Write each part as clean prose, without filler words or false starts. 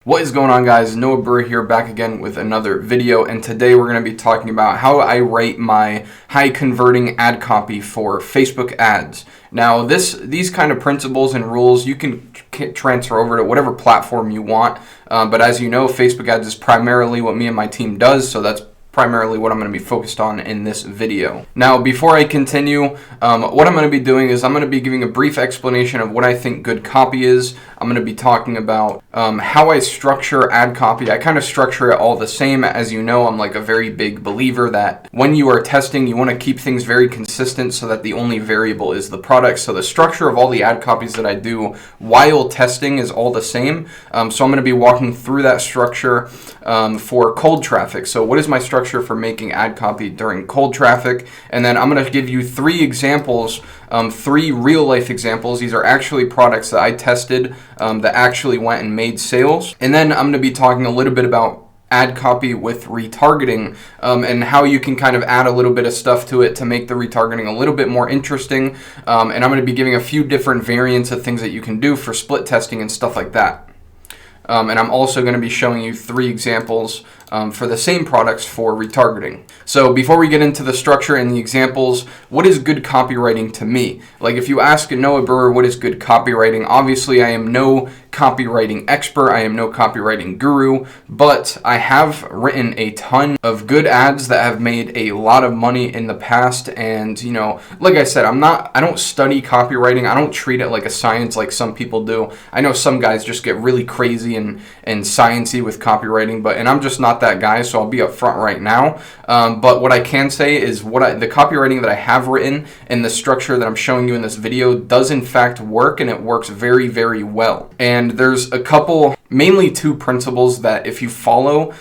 What is going on, guys? Noah Brewer here, back again with another video, and today we're going to be talking about how I write my high converting ad copy for Facebook ads. Now these kind of principles and rules you can transfer over to whatever platform you want, but as you know, Facebook ads is primarily what me and my team does, so that's primarily what I'm going to be focused on in this video. Now, before I continue, what I'm going to be doing is I'm going to be giving a brief explanation of what I think good copy is. I'm going to be talking about how I structure ad copy. I kind of structure it all the same. As you know, I'm like a very big believer that when you are testing, you want to keep things very consistent so that the only variable is the product. So the structure of all the ad copies that I do while testing is all the same. So I'm going to be walking through that structure for cold traffic. So what is my structure for making ad copy during cold traffic? And then I'm going to give you three examples, three real life examples. These are actually products that I tested that actually went and made sales. And then I'm going to be talking a little bit about ad copy with retargeting and how you can kind of add a little bit of stuff to it to make the retargeting a little bit more interesting. And I'm going to be giving a few different variants of things that you can do for split testing and stuff like that. And I'm also going to be showing you three examples for the same products for retargeting. So before we get into the structure and the examples, what is good copywriting to me? Like, if you ask Noah Brewer what is good copywriting, obviously I am no copywriting expert, I am no copywriting guru, but I have written a ton of good ads that have made a lot of money in the past. And you know, like I said, I don't study copywriting. I don't treat it like a science like some people do. I know some guys just get really crazy and sciencey with copywriting, and I'm just not that guy, so I'll be up front right now. But what I can say is the copywriting that I have written and the structure that I'm showing you in this video does in fact work, and it works very, very well. And there's a couple, mainly two principles that if you follow,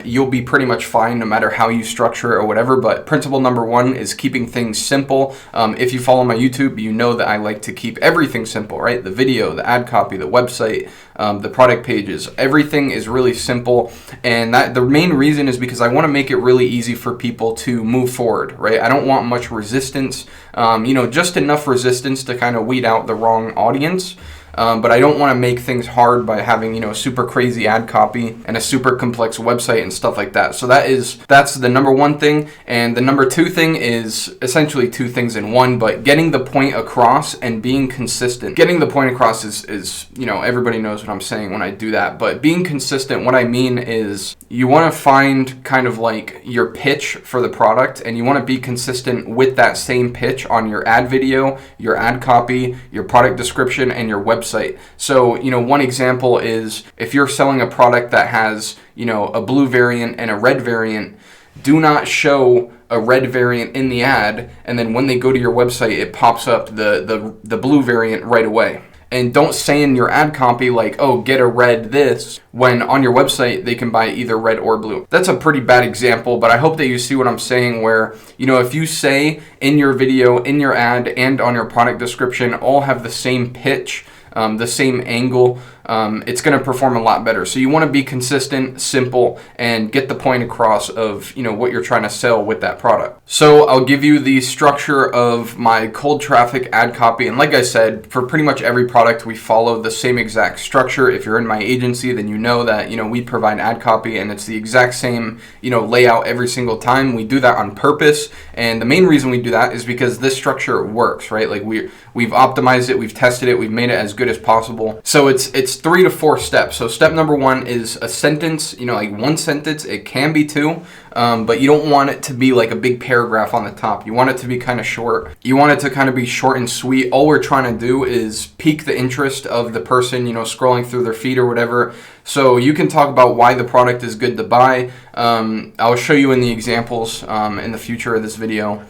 you'll be pretty much fine no matter how you structure it or whatever. But principle number one is keeping things simple. If you follow my YouTube, you know that I like to keep everything simple, right? The video, the ad copy, the website, the product pages, everything is really simple. And that the main reason is because I want to make it really easy for people to move forward, right? I don't want much resistance, just enough resistance to kind of weed out the wrong audience. But I don't want to make things hard by having, super crazy ad copy and a super complex website and stuff like that. So that's the number one thing. And the number two thing is essentially two things in one, but getting the point across and being consistent. Getting the point across is everybody knows what I'm saying when I do that. But being consistent, what I mean is you want to find kind of like your pitch for the product, and you want to be consistent with that same pitch on your ad video, your ad copy, your product description, and your website. So, one example is if you're selling a product that has, a blue variant and a red variant, do not show a red variant in the ad, and then when they go to your website, it pops up the blue variant right away. And don't say in your ad copy like, oh, get a red this, when on your website they can buy either red or blue. That's a pretty bad example, but I hope that you see what I'm saying, where, if you say in your video, in your ad, and on your product description all have the same pitch, the same angle, it's going to perform a lot better. So you want to be consistent, simple, and get the point across of what you're trying to sell with that product. So I'll give you the structure of my cold traffic ad copy, and like I said, for pretty much every product we follow the same exact structure. If you're in my agency, then you know that we provide ad copy and it's the exact same layout every single time. We do that on purpose, and the main reason we do that is because this structure works, right? Like we've optimized it, we've tested it, we've made it as good as possible. So it's 3 to 4 steps. So step number one is a sentence, like one sentence. It can be two, but you don't want it to be like a big paragraph on the top. You want it to be kind of short. You want it to kind of be short and sweet. All we're trying to do is pique the interest of the person, scrolling through their feed or whatever. So you can talk about why the product is good to buy. I'll show you in the examples in the future of this video.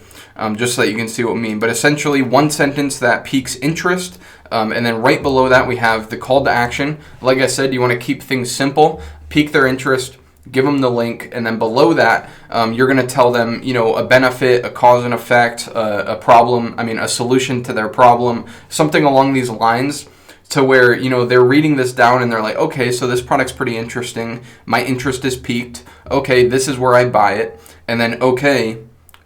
Just so that you can see what I mean. But essentially, one sentence that piques interest, and then right below that we have the call to action. Like I said, you want to keep things simple, pique their interest, give them the link, and then below that, you're going to tell them, a benefit, a cause and effect, a problem, a solution to their problem, something along these lines, to where, they're reading this down and they're like, okay, so this product's pretty interesting. My interest is piqued. Okay, this is where I buy it. And then, okay,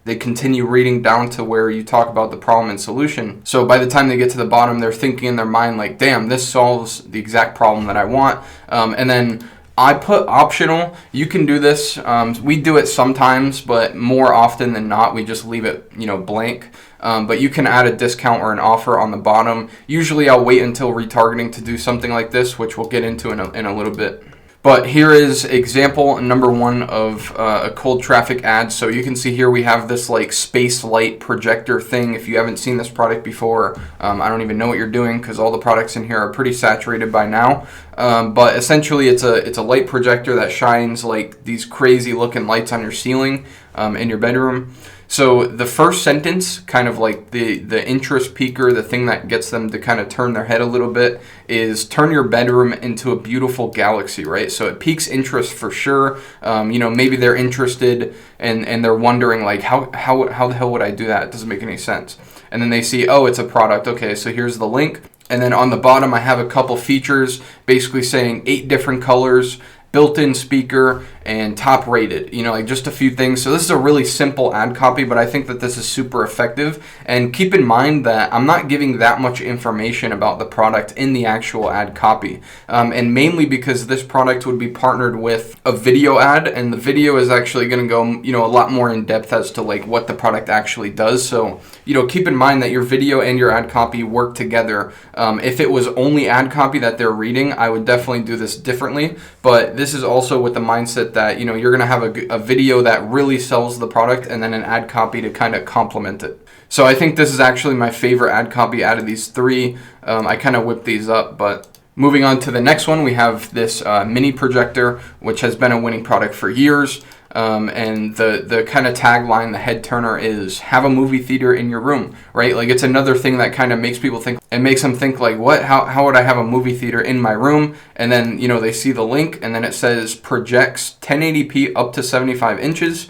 they continue reading down to where you talk about the problem and solution. So by the time they get to the bottom, they're thinking in their mind like, damn, this solves the exact problem that I want. And then I put optional. You can do this. We do it sometimes, but more often than not, we just leave it, blank. But you can add a discount or an offer on the bottom. Usually I'll wait until retargeting to do something like this, which we'll get into in a little bit. But here is example number 1 of a cold traffic ad. So you can see here we have this like space light projector thing. If you haven't seen this product before, I don't even know what you're doing, because all the products in here are pretty saturated by now. But essentially it's a light projector that shines like these crazy looking lights on your ceiling in your bedroom. So the first sentence, kind of like the interest piquer, the thing that gets them to kind of turn their head a little bit, is turn your bedroom into a beautiful galaxy, right? So it piques interest for sure. Maybe they're interested and they're wondering like, how the hell would I do that? It doesn't make any sense. And then they see, oh, it's a product. Okay, so here's the link. And then on the bottom, I have a couple features basically saying 8 different colors, built-in speaker, and top rated, like just a few things. So this is a really simple ad copy, but I think that this is super effective. And keep in mind that I'm not giving that much information about the product in the actual ad copy. And mainly because this product would be partnered with a video ad, and the video is actually going to go, a lot more in depth as to like what the product actually does. So, keep in mind that your video and your ad copy work together. If it was only ad copy that they're reading, I would definitely do this differently. But this is also with the mindset that you're going to have a video that really sells the product, and then an ad copy to kind of complement it. So I think this is actually my favorite ad copy out of these 3. I kind of whipped these up, but moving on to the next one, we have this mini projector, which has been a winning product for years. And the kind of tagline, the head turner, is have a movie theater in your room, right? Like it's another thing that kind of makes people think, and makes them think like, what, how would I have a movie theater in my room? And then, they see the link, and then it says projects 1080p up to 75 inches.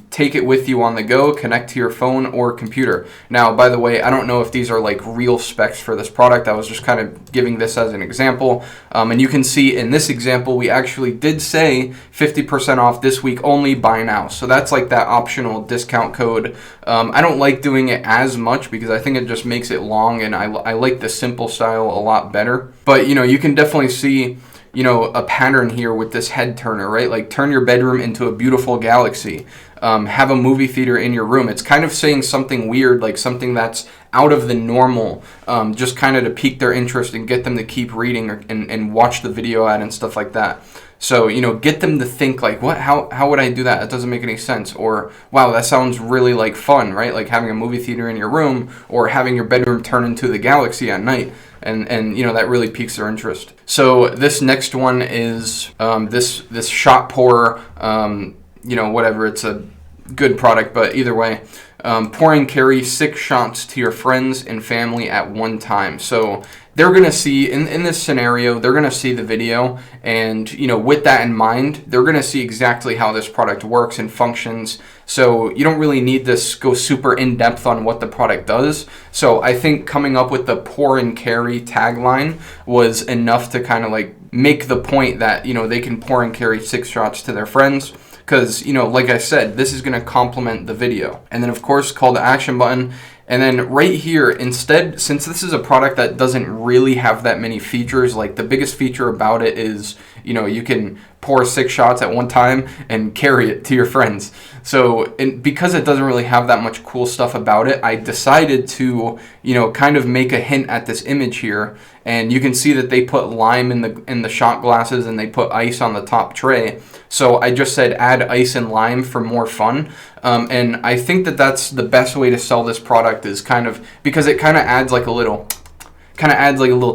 Take it with you on the go, connect to your phone or computer. Now, by the way, I don't know if these are like real specs for this product. I was just kind of giving this as an example. And you can see in this example, we actually did say 50% off this week only, buy now. So that's like that optional discount code. I don't like doing it as much because I think it just makes it long, and I like the simple style a lot better. But, you can definitely see a pattern here with this head turner, right? Like turn your bedroom into a beautiful galaxy. Have a movie theater in your room. It's kind of saying something weird, like something that's out of the normal, just kind of to pique their interest and get them to keep reading and watch the video ad and stuff like that. So, get them to think like, what, how would I do that? That doesn't make any sense. Or, wow, that sounds really like fun, right? Like having a movie theater in your room, or having your bedroom turn into the galaxy at night. And that really piques their interest. So this next one is this shot pour, whatever, it's a good product, but either way, pour and carry 6 shots to your friends and family at one time. So they're going to see, in this scenario, they're going to see the video, and, with that in mind, they're going to see exactly how this product works and functions. So you don't really need to go super in-depth on what the product does. So I think coming up with the pour and carry tagline was enough to kind of like make the point that, they can pour and carry 6 shots to their friends. Because, like I said, this is going to complement the video. And then, of course, call to action button. And then right here, instead, since this is a product that doesn't really have that many features, like the biggest feature about it is, you can pour 6 shots at one time and carry it to your friends. So because it doesn't really have that much cool stuff about it, I decided to, kind of make a hint at this image here. And you can see that they put lime in the shot glasses, and they put ice on the top tray. So I just said add ice and lime for more fun. And I think that that's the best way to sell this product, is kind of because it kind of adds like a little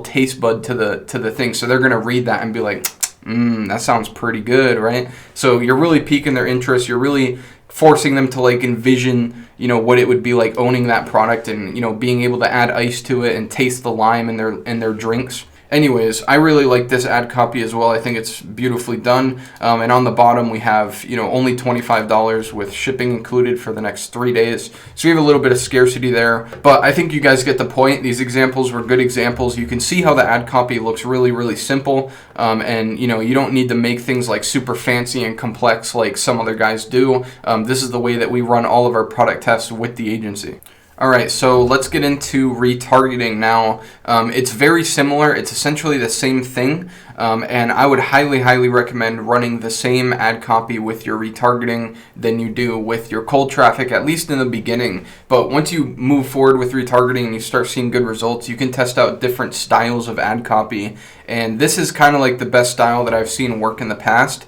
taste bud to the thing. So they're gonna read that and be like, that sounds pretty good, right? So you're really piquing their interest. You're really forcing them to like envision, what it would be like owning that product, and being able to add ice to it and taste the lime in their drinks. anyways, I really like this ad copy as well. I think it's beautifully done. And on the bottom we have, only $25 with shipping included for the next 3 days. So you have a little bit of scarcity there, but I think you guys get the point. These examples were good examples. You can see how the ad copy looks really, really simple. And you don't need to make things like super fancy and complex like some other guys do. This is the way that we run all of our product tests with the agency. All right, so let's get into retargeting now. It's very similar. It's essentially the same thing, and I would highly, highly recommend running the same ad copy with your retargeting than you do with your cold traffic, at least in the beginning. But once you move forward with retargeting and you start seeing good results, you can test out different styles of ad copy, and this is kind of like the best style that I've seen work in the past.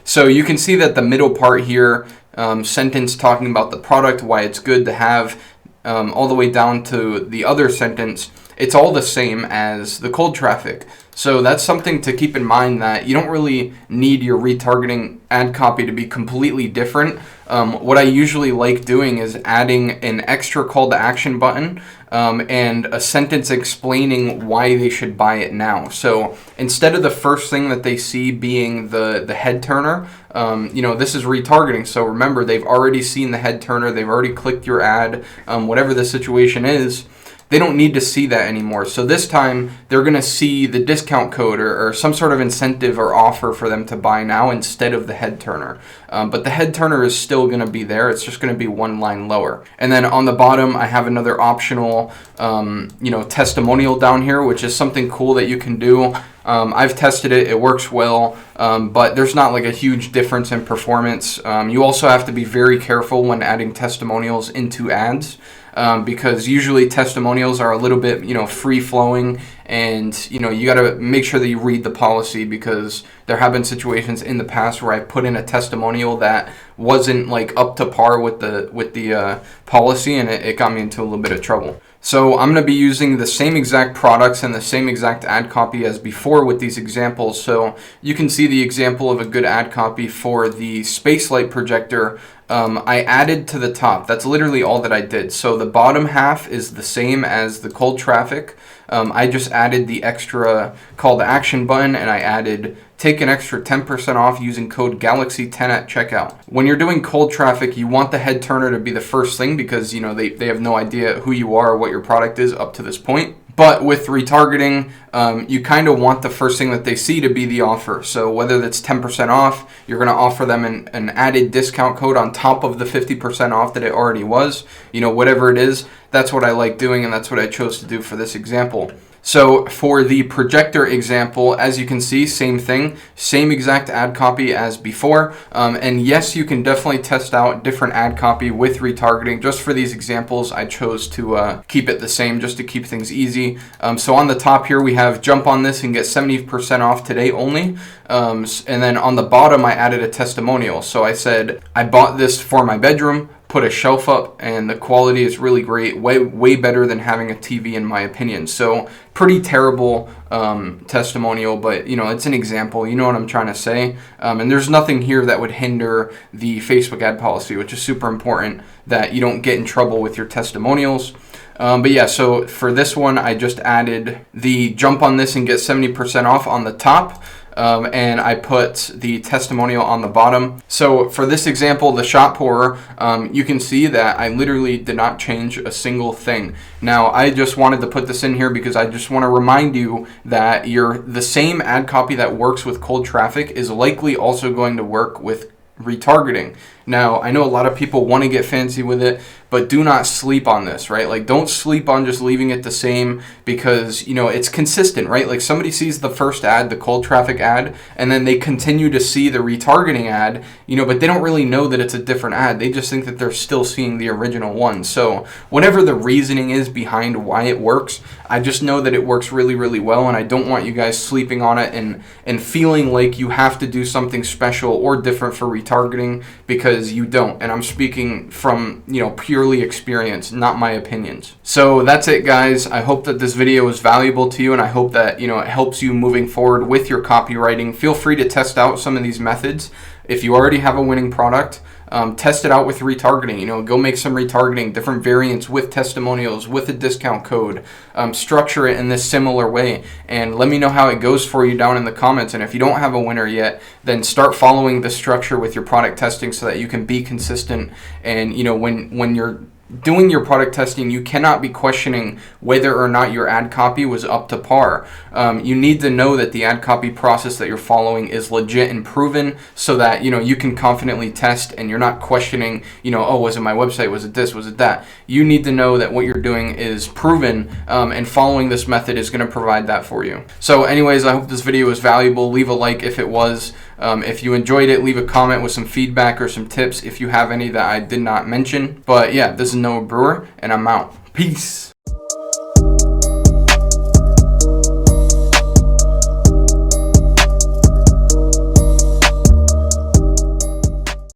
So you can see that the middle part here, sentence talking about the product, why it's good to have, all the way down to the other sentence, it's all the same as the cold traffic. So that's something to keep in mind, that you don't really need your retargeting ad copy to be completely different. What I usually like doing is adding an extra call to action button and a sentence explaining why they should buy it now. So instead of the first thing that they see being the head turner, this is retargeting. So remember, they've already seen the head turner. They've already clicked your ad, whatever the situation is. They don't need to see that anymore. So this time they're going to see the discount code or some sort of incentive or offer for them to buy now instead of the head turner. But the head turner is still going to be there. It's just going to be one line lower. And then on the bottom, I have another optional, testimonial down here, which is something cool that you can do. I've tested it. It works well, but there's not like a huge difference in performance. You also have to be very careful when adding testimonials into ads. Because usually testimonials are a little bit, free flowing, and you got to make sure that you read the policy, because there have been situations in the past where I put in a testimonial that wasn't like up to par with the policy, and it got me into a little bit of trouble. So I'm going to be using the same exact products and the same exact ad copy as before with these examples. So you can see the example of a good ad copy for the space light projector. I added to the top. That's literally all that I did. So the bottom half is the same as the cold traffic. I just added the extra call to action button, and I added take an extra 10% off using code Galaxy10 at checkout. When you're doing cold traffic, you want the head turner to be the first thing, because they have no idea who you are or what your product is up to this point. But with retargeting, you kind of want the first thing that they see to be the offer. So whether that's 10% off, you're going to offer them an added discount code on top of the 50% off that it already was. Whatever it is, that's what I like doing, and that's what I chose to do for this example. So for the projector example, as you can see, same thing, same exact ad copy as before. And yes, you can definitely test out different ad copy with retargeting. Just for these examples, I chose to keep it the same just to keep things easy. So on the top here, we have jump on this and get 70% off today only. And then on the bottom, I added a testimonial. So I said, I bought this for my bedroom, put a shelf up, and the quality is really great, way better than having a TV in my opinion. So pretty terrible testimonial, but it's an example, you know what I'm trying to say. And there's nothing here that would hinder the Facebook ad policy, which is super important that you don't get in trouble with your testimonials. But yeah, so for this one, I just added the jump on this and get 70% off on the top. And I put the testimonial on the bottom. So for this example, the shot pourer, you can see that I literally did not change a single thing. Now, I just wanted to put this in here because I just want to remind you that the same ad copy that works with cold traffic is likely also going to work with retargeting. Now, I know a lot of people want to get fancy with it, but do not sleep on this, right? Like, don't sleep on just leaving it the same, because, it's consistent, right? Like, somebody sees the first ad, the cold traffic ad, and then they continue to see the retargeting ad, but they don't really know that it's a different ad. They just think that they're still seeing the original one. So whatever the reasoning is behind why it works, I just know that it works really, really well, and I don't want you guys sleeping on it and feeling like you have to do something special or different for retargeting, because you don't. And I'm speaking from, purely experience, not my opinions. So that's it, guys. I hope that this video was valuable to you, and I hope that, it helps you moving forward with your copywriting. Feel free to test out some of these methods. If you already have a winning product, test it out with retargeting. You know, go make some retargeting, different variants with testimonials, with a discount code. Structure it in this similar way, and let me know how it goes for you down in the comments. And if you don't have a winner yet, then start following the structure with your product testing so that you can be consistent. And you know, when you're doing your product testing, you cannot be questioning whether or not your ad copy was up to par. You need to know that the ad copy process that you're following is legit and proven, so that you know you can confidently test and you're not questioning, you know, oh, was it my website, was it this, was it that. You need to know that what you're doing is proven, and following this method is going to provide that for you. So anyways, I hope this video was valuable. Leave a like if it was. If you enjoyed it, leave a comment with some feedback or some tips if you have any that I did not mention. But yeah, this is Brewer, and I'm out. Peace.